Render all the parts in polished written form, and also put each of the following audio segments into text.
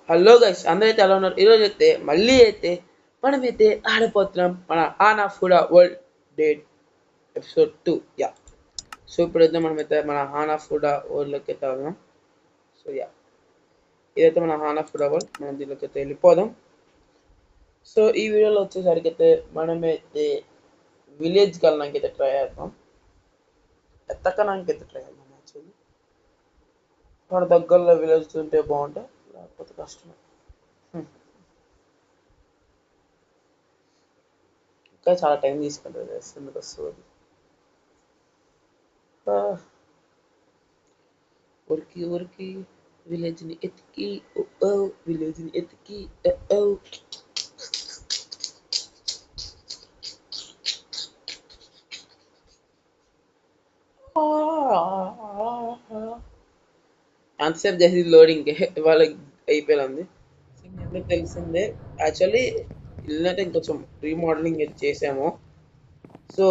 Hello guys, అందరైతే ఎలా ఉన్నారు? ఈరోజు అయితే మళ్ళీ అయితే మనమైతే ఆడిపోతున్నాం మన Hanafuda world date episode 2. Yeah, so ఇప్పుడైతే మనమైతే మన హానాఫుడా వరల్డ్లోకి అయితే వెళ్దాం. సో యా, ఇదైతే మన హానాఫుడా వరల్డ్. మనం దీనిలోకి అయితే వెళ్ళిపోదాం. సో ఈ వీడియోలో వచ్చేసరికి అయితే మనమైతే విలేజ్కి వెళ్ళడానికి అయితే ట్రై చేద్దాం. ఎత్తకడానికి అయితే ట్రై చేద్దాం. యాక్చువల్లీ మన దగ్గరలో విలేజ్ ఉంటే బాగుంటాయి, లేకపోతే కష్టమే. ఇంకా చాలా టైం తీసుకుంటుంది ఎందుకు వస్తుంది. ఉరికి ఉరికి విలేజ్ని ఎతికి, ఓ విలేజ్ని ఎతికి, ఓ. ఎంతసేపు చేసేది లోడింగ్ వాళ్ళకి అయిపోయింది. ఎందుకు తెలిసిందే. యాక్చువల్లీ ఇల్లు అయితే ఇంకొంచెం రీమోడలింగ్ అయితే చేసాము. సో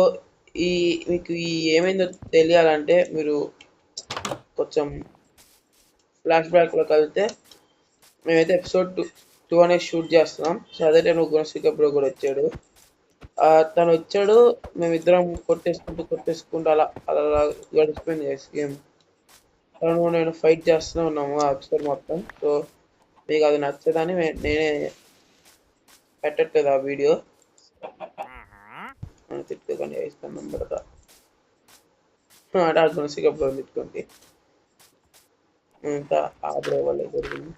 ఈ మీకు ఈ ఏమైందో తెలియాలంటే మీరు కొంచెం ఫ్లాష్ బ్యాక్లోకి వెళ్తే మేమైతే ఎపిసోడ్ 2 అనేది షూట్ చేస్తున్నాం. సో అదే టైం గుణశేఖర్ బ్రో కూడా వచ్చాడు. తను వచ్చాడు, మేమిద్దరం కొట్టేసుకుంటూ అలా అలా గడిచిపోయింది గేమ్. తను నేను ఫైట్ చేస్తూనే ఉన్నాము ఆ ఎపిసోడ్ మొత్తం. సో మీకు అది నచ్చదని నేనే పెట్టట్లేదు ఆ వీడియో. తిట్టుకొని వేస్తాను నంబర్గా అంటే ఆ గుణశేఖర్ బ్రో తిట్టుకోండి. ఇంకా ఆ బ్రో వల్ల జరిగింది.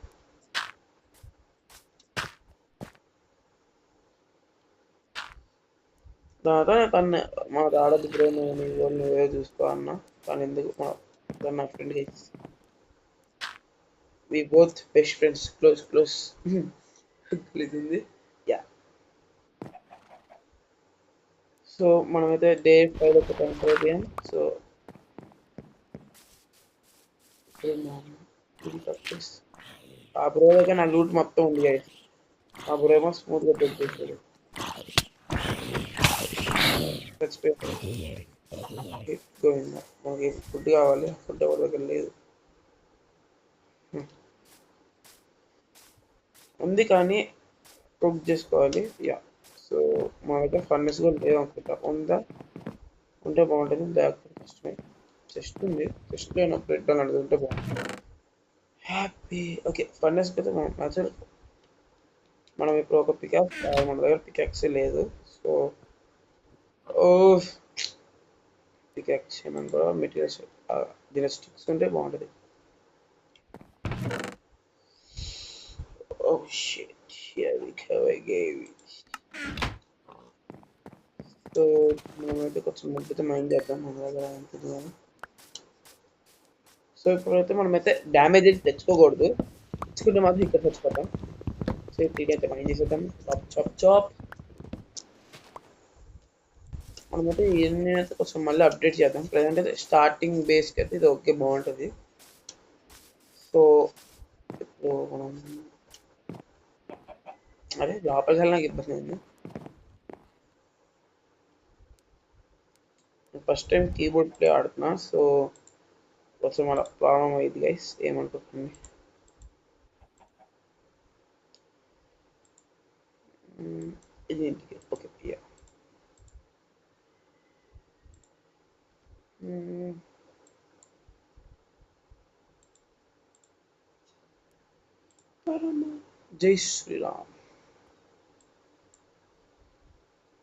దాంతో కన్నా మా ఆడది బ్రో నువ్వే చూసుకో అన్న. కానీ ఎందుకు నా friend we both best friends, close తెలిసింది. యా, సో మనమైతే డే 5 ఒక కన్సిడర్ చేయం. సో ఆ బ్రో దగ్గర నా లూట్ మొత్తం ఉంది గైస్. ఆ బ్రో ఏమో స్మూత్గా దొరికేసాడు. మనకి ఫుడ్ కావాలి, ఫుడ్ ఎవరి దగ్గర లేదు. ఉంది కానీ కుక్ చేసుకోవాలి. యా, సో మా దగ్గర ఫర్నెస్ కూడా లేదు అనుకుంటా. ఉంటే బాగుంటుంది, లేకపోతే కష్టమే. చెస్ట్ ఉంది, చెస్ట్ లేనప్పుడు బ్రెడ్ అలాంటిది ఉంటే బాగుంటుంది. హ్యాపీ. ఓకే, ఫర్నెస్ అయితే మనం ఇప్పుడు ఒక పికాక్స్, మన దగ్గర పికాక్స్ లేదు. సో పికాక్స్ ఏమన్నా మెటీరియల్స్ దీని స్టిక్స్ ఉంటే బాగుంటుంది. Oh shit, here we go again. So మనమైతే కొంచెం ముగ్గుతో మైండ్ చేద్దాం మన దగ్గర ఉంటుంది కానీ. సో ఇప్పుడైతే మనమైతే డ్యామేజ్ అయితే తెచ్చుకోకూడదు, తెచ్చుకుంటే మాత్రం ఇక్కడ తెచ్చుకోవద్దాం. సో ఇక్కడికైతే మైండ్ చేసేద్దాం. చాప్ మనమైతే ఇవన్నీ అయితే కొంచెం మళ్ళీ అప్డేట్ చేద్దాం. ప్రజెంట్ అయితే స్టార్టింగ్ బేస్కి అయితే ఇది ఓకే, బాగుంటుంది. సో ఇప్పుడు మనం అదే లోపలికి వెళ్ళడానికి ఇబ్బంది అయింది. ఫస్ట్ టైం కీబోర్డ్ ప్లే ఆడుతున్నా, సో కొంచెం అలా ప్రాబ్లం అయ్యింది గైస్, ఏమనుకుంటుంది. ఇది ఇంటికి ఓకే. పియా జై శ్రీరామ్.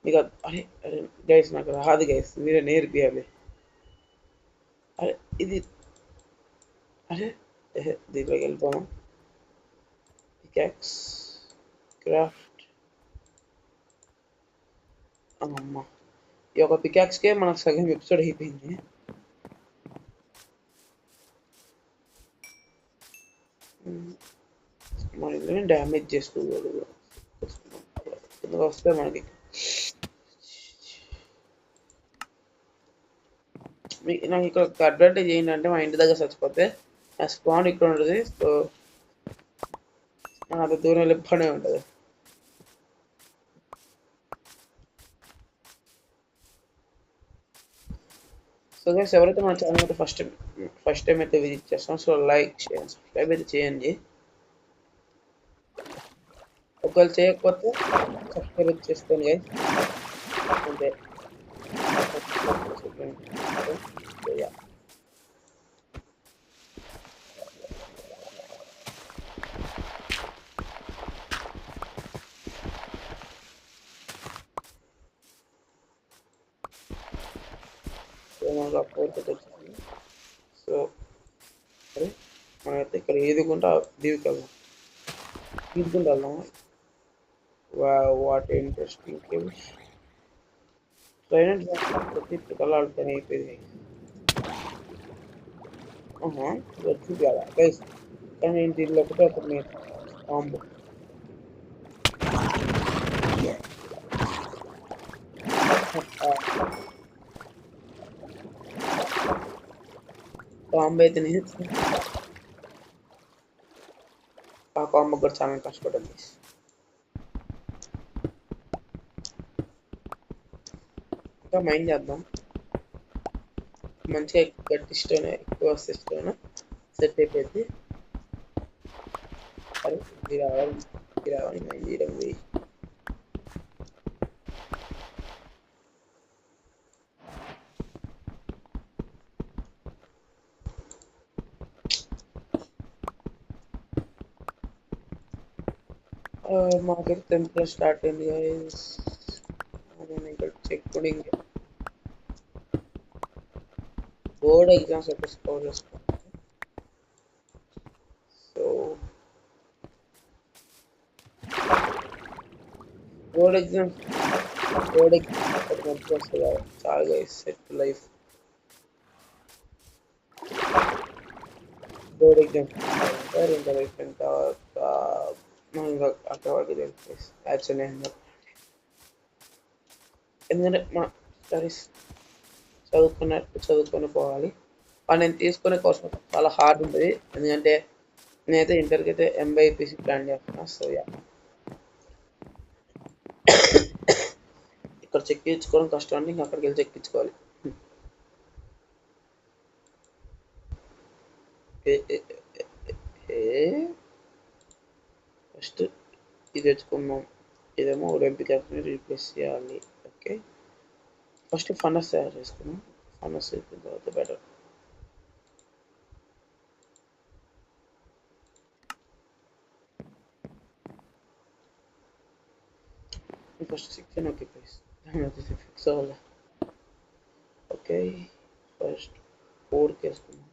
మీకు అరే అరే గైస్, నాకు రాదు గైస్, మీరే నేర్పియాలి. అరే ఇది అరే దీంట్లోకి వెళ్ళిపోయాం. Peacocks craft. అమ్మ, ఈ ఒక పికాక్స్కే మనకు సగం ఎపిసోడ్ అయిపోయింది. మన ఇల్లుని డ్యామేజ్ చేసుకోకూడదు, కిందకు వస్తే మనకి. నాకు ఇక్కడ ఒక అడ్వాంటేజ్ ఏంటంటే మా ఇంటి దగ్గర చచ్చిపోతే నా స్పాన్ ఇక్కడ ఉంటుంది. సో అంత దూరం వెళ్ళిపోనే ఉంటుంది. సో గైస్, ఎవరైతే మన ఛానల్ అయితే ఫస్ట్ టైం అయితే విజిట్ చేస్తాం, సో లైక్ షేర్ సబ్స్క్రైబ్ అయితే చేయండి. ఒకవేళ చేయకపోతే సబ్స్క్రైబ్ చేసుకోండి గైస్. అంతే. So yeah. సో మనకు ఆ ఫోర్త్ వచ్చేసింది. సో సరే మనమైతే ఇక్కడ ఈదుకుంటా దీవికి వెళ్దాం. ఈదుకుంటూ వెళ్దాం. What interesting caves. ట్రైన్ ప్రతి కల్లా పని అయిపోయింది. చూపించాలా గైస్, కానీ నేను దీనిలో ఒకటే ఒకటి కాంబో. కాంబో అయితే ఆ కాంబో కూడా చాలా కష్టపడ్డాను గైస్. ఇంకా మైండ్ చేద్దాం. మంచిగా గట్టి స్టోన్ ఎక్కువ వస్తే స్టోన్ సెట్ అయిపోయింది. అరే ఇది రావాలి మైండ్ చేయడం పోయి. మాకైతే టెంపరేచర్ స్టార్ట్ అయింది గైస్. నేను ఇక్కడ చెక్ కోడింగ్ బోర్డ్ ఎగ్జామ్స్ అయితే స్కోర్ చేసుకో. సో బోర్డ్ ఎగ్జామ్స్ మంచిగా వస్తుంది కదా చాలా guys. Set life board exams ఇంకా అయిపోయిన తర్వాత ఇంకా అక్కడ వరకు తెలిపేసి యాక్చువల్లీ ఎందుకంటే మా స్టడీస్ చదువుకొని పోవాలి. నేను తీసుకునే కోర్స్ చాలా హార్డ్ ఉంటుంది. ఎందుకంటే నేనైతే ఇంటర్కి అయితే ఎంబైపీసీ ప్లాన్ చేస్తున్నా. సో యా, ఇక్కడ చెక్కించుకోవడం కష్టం అండి. ఇంకా అక్కడికి వెళ్ళి చెక్కించుకోవాలి. ఫస్ట్ ఇది తెచ్చుకుందాం. ఇదేమో ఒలింపిక్ యాప్ని రీప్లేస్ చేయాలి. ఓకే, ఫస్ట్ ఫన్నస్ తయారు చేసుకుందాం. ఫన్నస్ అయిపోయిన తర్వాత బెటర్. ఫస్ట్ 16 ఓకే ప్రైస్ దాని వచ్చేసి ఫిక్స్ అవ్వాలి. ఓకే, ఫస్ట్ 4 వేసుకుందాం.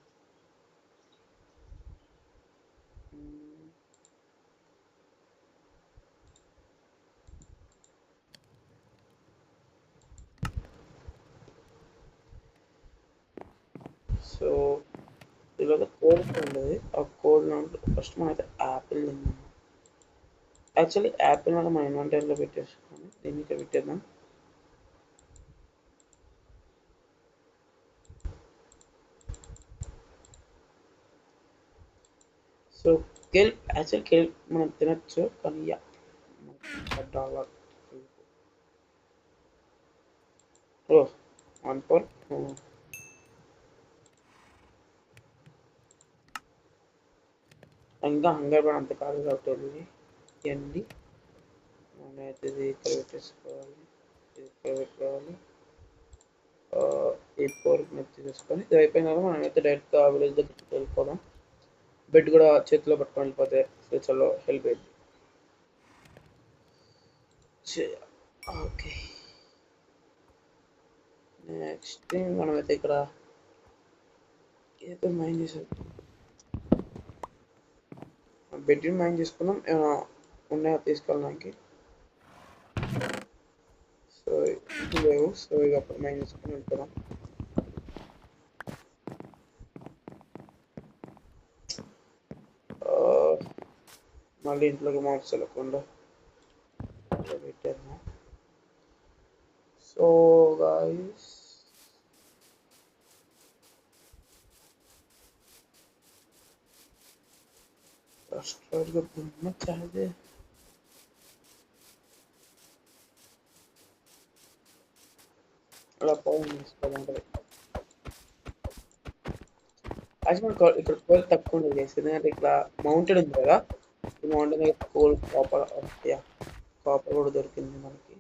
సో ఇలాగ కోడ్ ఉండేది. ఆ కోడ్ ఫస్ట్ మనమైతే యాపిల్ తిన్నాము. యాక్చువల్లీ యాపిల్ మీద మన ఇన్వెంటరీలో పెట్టేసుకున్నాము. దీన్ని ఇక్కడ పెట్టేద్దాం. సో యాక్చువల్ మనం తినచ్చు, కానీ $1. ఓ 1 ఇంకా హంగర్ పడి అంత కాదు కాబట్టి ఇవన్నీ మనమైతే ఇది ఇక్కడ పెట్టేసుకోవాలి. ఇది ఇక్కడ పెట్టుకోవాలి. ఈ 4 మెచ్చి తీసుకొని ఇది అయిపోయిన తర్వాత మనమైతే డైరెక్ట్గా విలేజ్ దగ్గరికి వెళ్ళిపోదాం. బెడ్ కూడా చేతిలో పట్టుకొని వెళ్ళిపోతే ఫ్యూచర్లో హెల్ప్ అయింది. ఓకే, నెక్స్ట్ థింగ్ మనమైతే ఇక్కడ ఏదో మైండ్ చేసాం. బెడ్రూమ్ మైండ్ చేసుకున్నాం. ఏమైనా ఉన్నాయో తీసుకెళ్ళడానికి. సో లేవు. సో ఇక అప్పుడు మైండ్ చేసుకుని వెళ్తున్నాం. మళ్ళీ ఇంట్లోకి మార్క్స్ వెళ్ళకుండా పెట్టాను. సో గాయస్, ఫస్ట్ బొమ్మ చాలే. అలా పవన్ తీసుకోవాలంటే యాక్చువల్ ఇక్కడ కోల్ తక్కువ ఉండేది. ఎందుకంటే ఇక్కడ మౌంటెన్ ఉంది కదా, ఈ మౌంటైన్ దగ్గర కోల్ కాపర్ యా కాపర్ కూడా దొరికింది మనకి.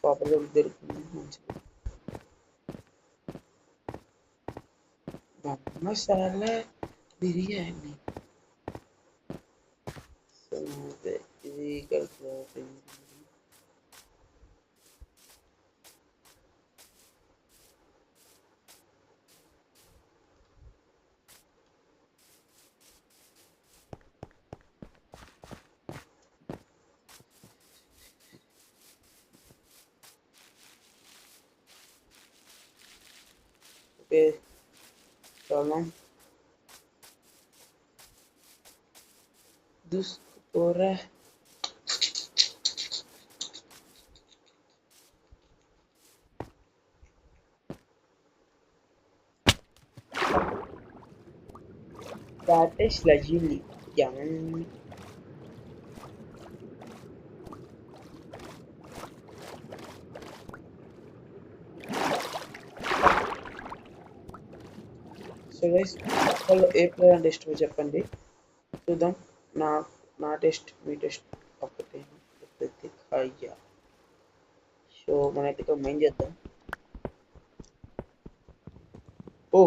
కాపర్ కూడా దొరికింది మంచిది. మసాలా బిర్యానీ. సో అదే ఇది ఇక్కడ ఓకే చాలా దూసుకోరా. That is lazily young. So guys వాళ్ళు ఏ ప్లేయర్ అంటే ఇష్టమో చెప్పండి చూద్దాం. నా నా టెస్ట్ మీ టెస్ట్ ఒకటే అయ్యా. సో మనైతే ఇక్కడ మైండ్ చేద్దాం. ఓ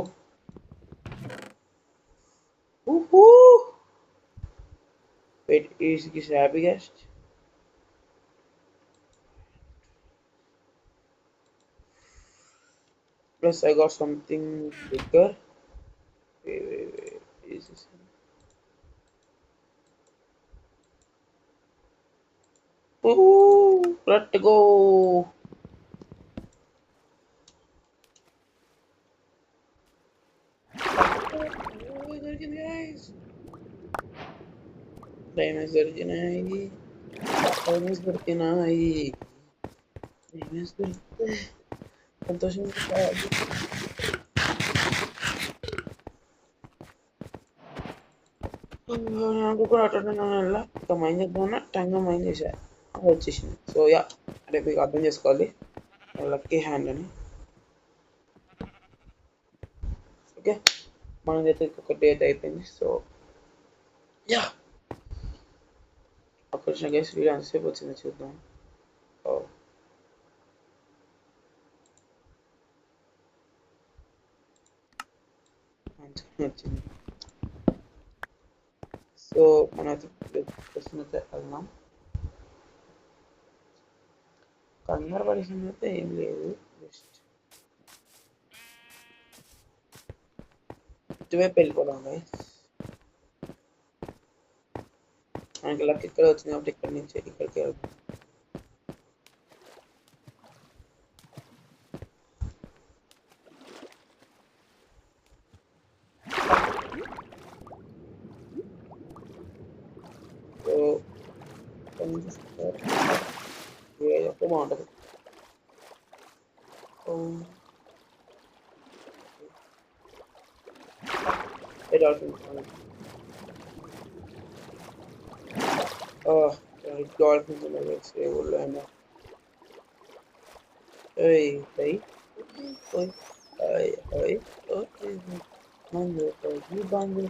wait, is this happy guest? Plus I got something bigger. Wait. Is this let's go. Guys, diamonds దొరికినాయి. డైమండ్స్ దొరికినాయి. డైమండ్స్ దొరికితే సంతోషంగా కాదు. నాకు కూడా అటెండ్ అవ్వాల. ఇంకా మైండ్ చేద్దామన్నా టైంగా మైండ్ చేసా వచ్చేసింది. సో యా అంటే మీకు అర్థం చేసుకోవాలి లక్కీ హ్యాండ్ అని. ఓకే మనదైతే ఒక డే అయితే అయిపోయింది. సో యా అక్కడ వచ్చిన గైస్ వీడియో ఎంతసేపు వచ్చిందో చూద్దాం. మంచిగా వచ్చింది. సో మనైతే ప్రశ్నైతే వెళ్దాం. కంగారు పడిసింది అయితే ఏం లేదు. జస్ట్ ఇటువైపు వెళ్ళిపోదాం గైస్. మనకి లక్ ఇక్కడ వచ్చింది కాబట్టి ఇక్కడి నుంచి ఇక్కడికి వెళ్తాం. సో బాగుంటుంది. Dolphins in the next day will end up. Hey, oi, oi, okay. Mando, you bando,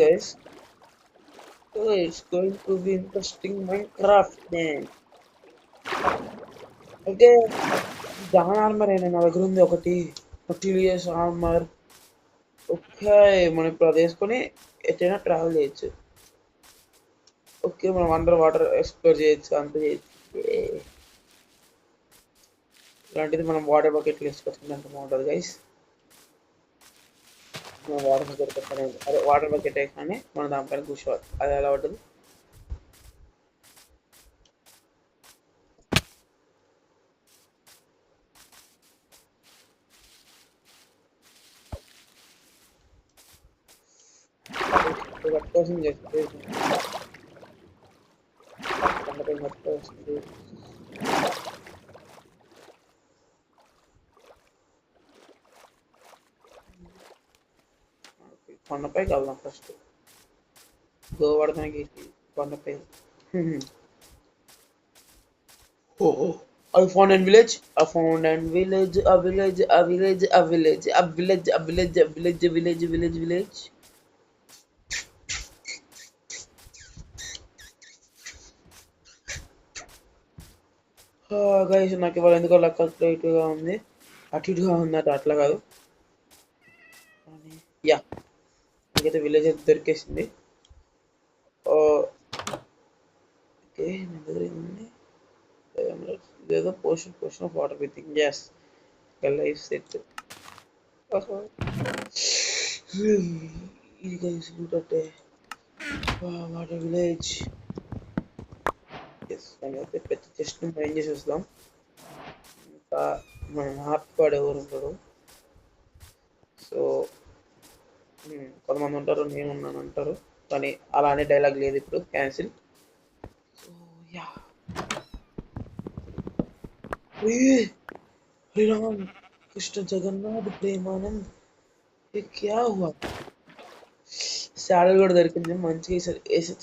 guys. So it's going to be interesting Minecraft then. Okay, జాన్ ఆర్మర్ అయినా నా దగ్గర ఉంది ఒకటి టిలియస్ ఆర్మర్. ఓకే మనం ఇప్పుడు అది వేసుకొని ఎటైనా ట్రావెల్ చేయొచ్చు. ఓకే మనం అండర్ వాటర్ ఎక్స్ప్లోర్ చేయొచ్చు, అంత చేయొచ్చు. ఇలాంటిది మనం వాటర్ బకెట్లు వేసుకోవచ్చు. అంత బాగుంటుంది గైస్. వాటర్ బకెట్ పెట్టాలి. అదే వాటర్ బకెట్ వేసానే మనం దానిపైన కూర్చోవాలి. అది ఎలా ఉంటుంది. కట్టుకోవాల్సింది చేస్తుంది కొండపై కట్టుకోవాల్సింది. కొండపైకి వెళ్దాం ఫస్ట్. గోవర్ధనకి కొండపై. Oh, I found a village. I found a village. A village. A village. A village. A village. A village. A village. A village. Village. Village. Guys నాకు ఇవాళ ఎందుకో లక్ అట్లా ఇటుగా ఉంది, అటు ఇటుగా ఉంది, అట్లా కాదు. యా, నాకైతే విలేజ్ అయితే దొరికేసింది. ఓకే, నా దగ్గర ఉంది ఇదేదో potion of water with gas life set. ఇది గైస్ చూడంటే వాటర్ విలేజ్. ఎస్, అయితే పెద్ద చెస్ట్ మైండ్ చేసి వస్తాం. ఇంకా మన నార్త్ వాడు ఎవరు ఉంటాడు? సో కొంతమంది ఉంటారు, నేనున్నాను అంటారు, కానీ అలానే డైలాగ్ లేదు, ఇప్పుడు cancel. So yeah, Ram Krishna Jagannath Premanand, ये क्या हुआ? సాడల్ కూడా దొరికింది మంచిగా. ఈసారి వేసి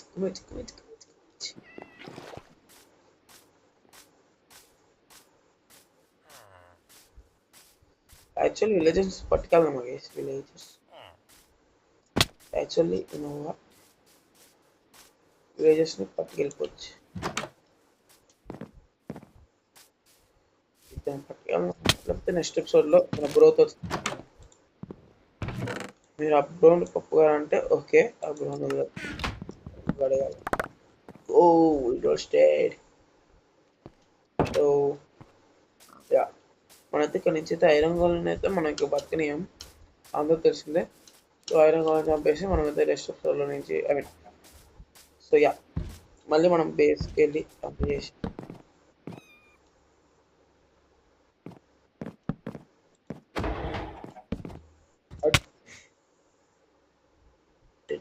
యాక్చువల్లీ విలేజెస్ పట్టుకెళ్దాం. విలేజెస్ యాక్చువల్లీ విలేజెస్ని పట్టుకెళ్ళిపోవచ్చు. లేకపోతే నెక్స్ట్ ఎపిసోడ్లో మన బ్రోతో మీరు ఆ బ్రోన్ పప్పుగారంటే ఓకే, ఆ బ్రోన్ అడగాలి. ఓ రోస్టెడ్. సో యా, మనైతే ఇక్కడ నుంచి అయితే ఐరన్ గోల్ని అయితే మనకి బతకనీయం, అందరూ తెలిసిందే. సో ఐరన్ గోల్ని చంపేసి మనమైతే నెక్స్ట్ ఎపిసోడ్లో నుంచి సో యా, మళ్ళీ మనం బేస్కి వెళ్ళి కంప్లీట్ చేసి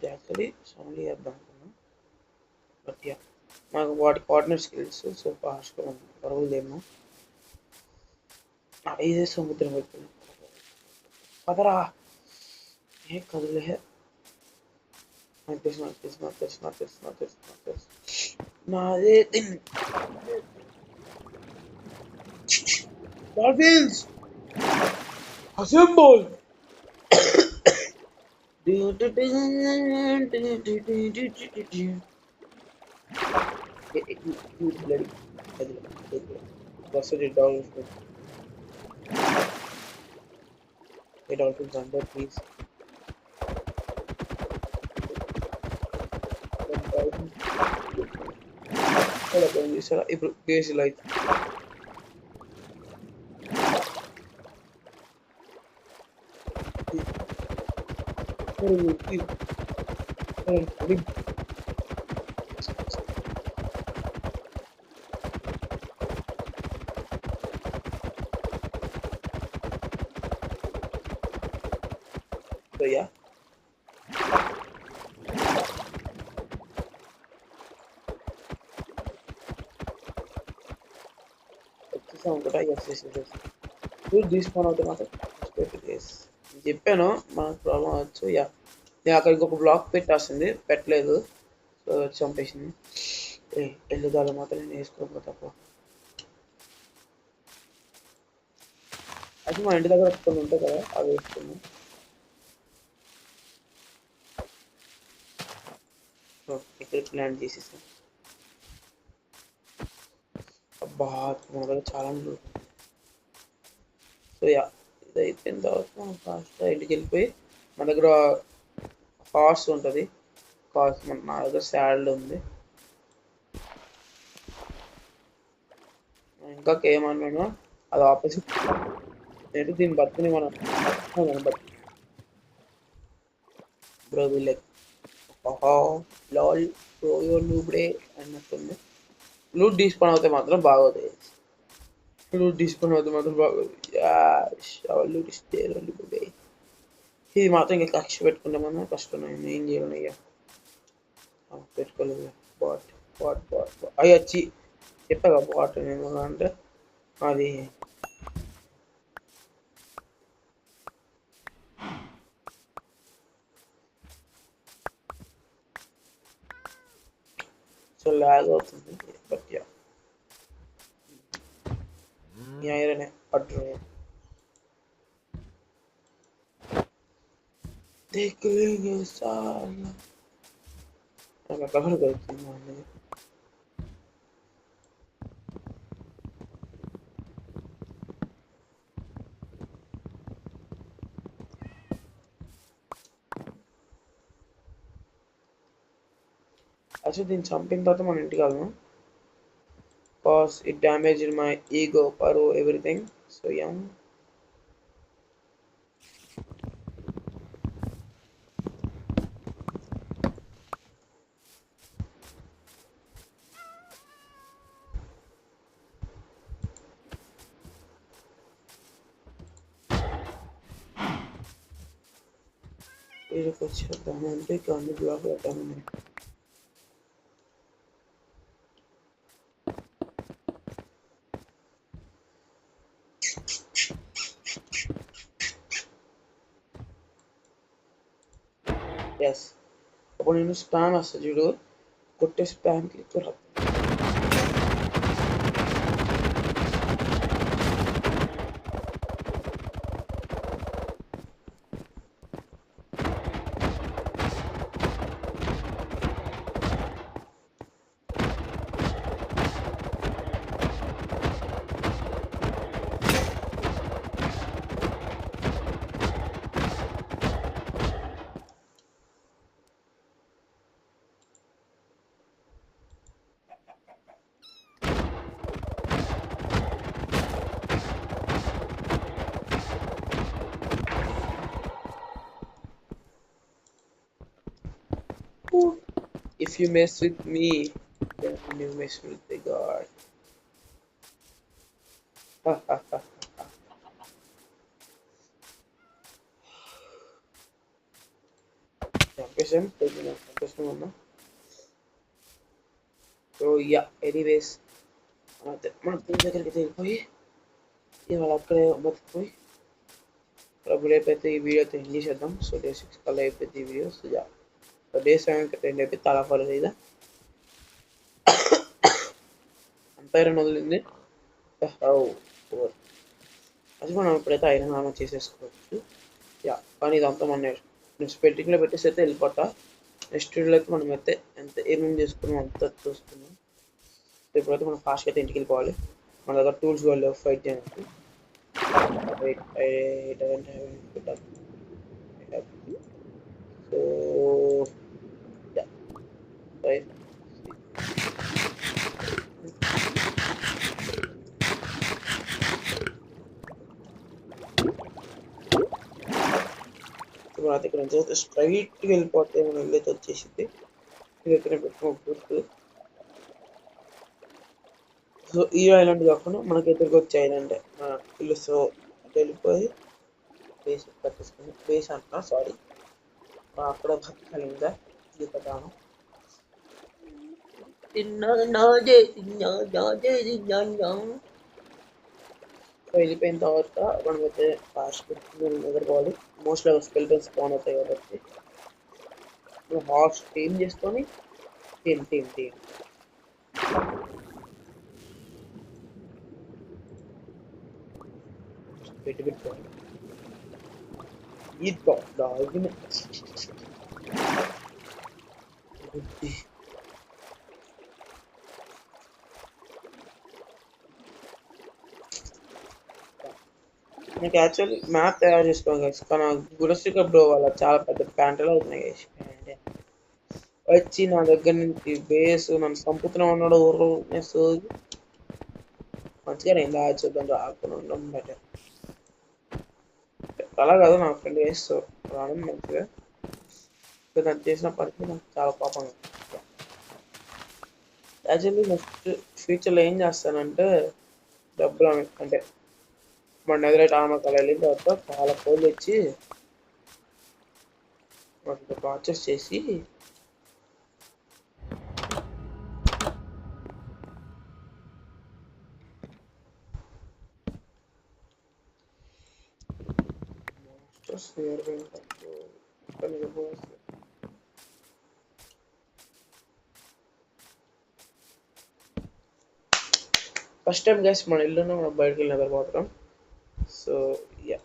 యాక్చువల్లీ సౌండ్లీ చేద్దాం అనుకున్నాం. బట్ యా, నాకు వాటి కోఆర్డినేట్ స్కిల్స్ సో ఫాస్ట్గా బరువులేమో. ఇదే సముద్రం వైపు పదరా, ఏ కదులే. నాదే dolphins assemble. Dolphins under, please. ఇప్పుడు కేసు లైట్ yeah. తీసుకొని అవుతే మాత్రం చెప్పాను మనకు ప్రాబ్లం అవచ్చు. యా, నేను అక్కడికి ఒక బ్లాక్ పెట్టాల్సింది, పెట్టలేదు, సో చంపేసింది. ఎల్లుదాలు మాత్రం నేను వేసుకోకపోతే తప్ప. అది మా ఇంటి దగ్గర కొన్ని ఉంటాయి కదా, అవి వేసుకున్నాను. ఇక్కడ ప్లాన్ చేసేసాను. అబ్బా, మన దగ్గర చాలా సో యా, ఇది అయిపోయిన తర్వాత మనం ఫాస్ట్గా ఇంటికి వెళ్ళిపోయి మన దగ్గర హార్స్ ఉంటుంది. హార్స్ నా దగ్గర శాలరీ ఉంది. ఇంకా ఏమన్నాను అది ఆపోజిట్ ఏంటి, దీన్ని బతుకుని మనం బ్రో లైక్ లాల్ బ్రో యువర్ లూబ్డే అన్నట్టుంది. లూట్ తీసుకొని అవుతే మాత్రం బాగోదు. లూట్ తీసుకొని అవుతే మాత్రం బాగోదు. లూట్ ఇస్తే ఇది మాత్రం ఇంకా కక్ష పెట్టుకుంటే మనం కష్టం, ఏం చేయాలి. పెట్టుకోలేదు. బాట్ బాట్ బాట్ అవి వచ్చి చెప్పాగా బాట్ నేను అంటే అది సో లాగ్ అవుతుంది. బట్ యా ఈ ఐరన్ పట్టు देखेंगे साला मैं कवर करती हूँ मैंने अच्छा दिन something था तो मन इंटी Kalna cause it damaged my ego paro everything so yeah ये कुछ दामन पे कांड ब्लॉक करता हूँ मैं yes अपन इन्हें spam ऐसा जुड़ो कुट्टे spam क्लिक कर if you mess with me then you mess with the god ha ha ha చంపేసాం చంపేస్తున్నాం సో యా ఎనీవేస్ మన దీని దగ్గరికి వెళ్ళిపోయి ఇవాళ అక్కడే బతికిపోయి ఇప్పుడు రేపైతే ఈ వీడియో అయితే ఎండ్ చేసేద్దాం సో డే 6 కల్లా అయిపోయింది ఈ వీడియో సో యా డే 7 కి ఎండ్ అయిపోయి తాళా ఫాలో లేదా అంపైర్ అని వదిలింది అది మనం ఇప్పుడైతే ఐరన్ ఆర్మర్ చేసేసుకోవచ్చు యా కానీ ఇదంతా మన నెక్స్ట్ పెయింటింగ్లో పెట్టేసి అయితే వెళ్ళిపోతా నెక్స్ట్ వీడియోలో అయితే మనం అయితే ఎంత ఏమేమి చేసుకున్నాం అంతా చూసుకున్నాం ఇప్పుడైతే మనం ఫాస్ట్గా అయితే ఇంటికి వెళ్ళిపోవాలి మన దగ్గర టూల్స్ కూడా లేవు ఫైట్ చేయడానికి సో రైట్ తర్వాత ఇక్కడ నుంచి అయితే స్ట్రైట్గా వెళ్ళిపోతే మనం వెళ్ళైతే వచ్చేసింది ఇది ఎక్కడ పెట్టుకోకూడదు సో ఈ ఐలాండ్ కాకుండా మనకి ఎదురుగా వచ్చే ఐలాండ్ ఇల్లు సో వెళ్ళిపోయి బేస్ కట్టేసుకుని బేస్ అంటున్నా సారీ అక్కడ బతకాలి ఇంకా దీపదానం సో వెళ్ళిపోయిన తర్వాత మనమైతే ఫాస్ట్ ఎదుర్కోవాలి మోస్ట్లీ స్కెల్టన్ స్పాన్ అవుతాయి కాబట్టి హార్స్ టీమ్ చేసుకొని టీమ్ పెట్టుకోవాలి ఈ డాగ్ నాకు యాక్చువల్లీ మ్యాప్ తయారు చేసుకోవాలి గైస్ కానీ గుణశిఖర్ బ్రో వాళ్ళ చాలా పెద్ద ప్యాంటలో అవుతున్నాయి గైస్ వచ్చి నా దగ్గర నుంచి బేస్ నన్ను చంపుతూనే ఉన్నాడు ఊరు మంచిగా నేను దాచుద్దాం రాకుండా ఉండడం బెటర్ అలా కాదు నా ఫ్రెండ్ వేస్తూ రావడం మంచిగా దాన్ని చేసినప్పటికీ నాకు చాలా కోపంగా యాక్చువల్లీ నెక్స్ట్ ఫ్యూచర్లో ఏం చేస్తానంటే డబ్బులు అంటే మన ఎదురైతే ఆమెకాలు వెళ్ళిన తర్వాత చాలా కోళ్ళు తెచ్చి వాటిని ప్రాసెస్ చేసి Just nearby control. Can you go? First time guys మన ఇల్లునే మనం బయటకి వెళ్ళి నిద్రపోతాం సో యా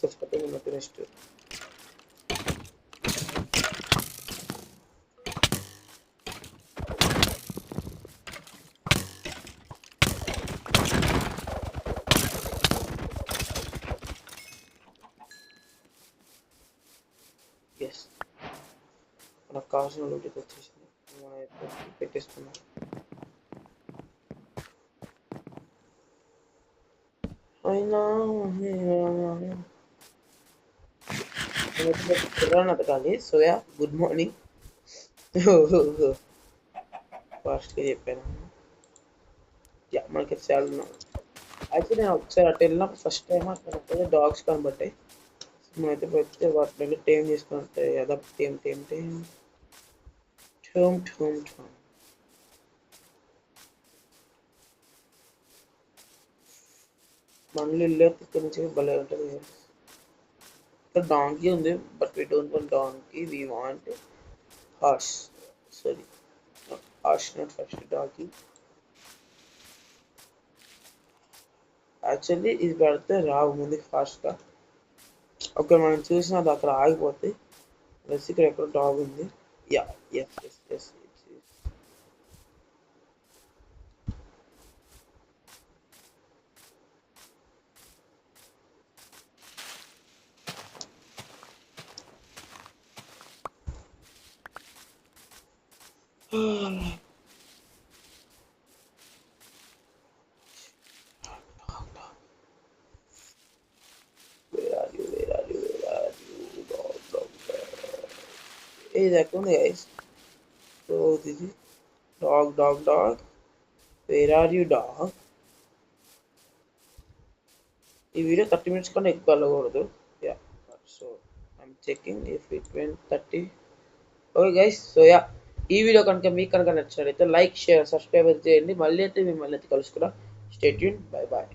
సబ్స్క్రైబ్ ఉన్నట్టు నెక్స్ట్ ఎస్ మనకు కావాల్సిన లోటుకి వచ్చేసింది మనం అయితే పెట్టేసుకున్నాం అయినా ఎతకాలి సోయా గుడ్ మార్నింగ్ ఫాస్ట్గా చెప్పాను యా మనకి చాలా అయితే నేను ఒకసారి అటు వెళ్ళినప్పుడు ఫస్ట్ టైం అక్కడ డాగ్స్ కనబట్టాయి మనమైతే పెడితే వాటిని టేమ్ చేసుకుంటే అదా tame tame tame tome tome tome మళ్ళీ ఇల్లు ఇక్కడ నుంచి భలే ఉంటుంది ఇక్కడ డాంకీ ఉంది but we don't want donkey we want horse sorry horse not first donkey actually ఇది పెడితే రావు ముందుకు ఫాస్ట్గా ఓకే మనం చూసినది అక్కడ ఆగిపోతే ప్లస్ ఇక్కడ ఎక్కడ డాగ్ ఉంది యా ఎస్ ఎస్ ఎస్ ఇది ఎక్కడ ఉంది గైస్ సో ఇది dog dog dog where are you dog ఈ వీడియో 30 minutes కన్నా ఎక్కువ వెళ్ళకూడదు yeah so I'm checking if it went 30 okay guys so yeah ఈ వీడియో కనుక మీకు కనుక నచ్చినట్లయితే లైక్ షేర్ సబ్స్క్రైబ్ చేయండి మళ్ళీ అయితే మిమ్మల్ని అయితే కలుసుకున్నా స్టే ట్యూన్ బై బాయ్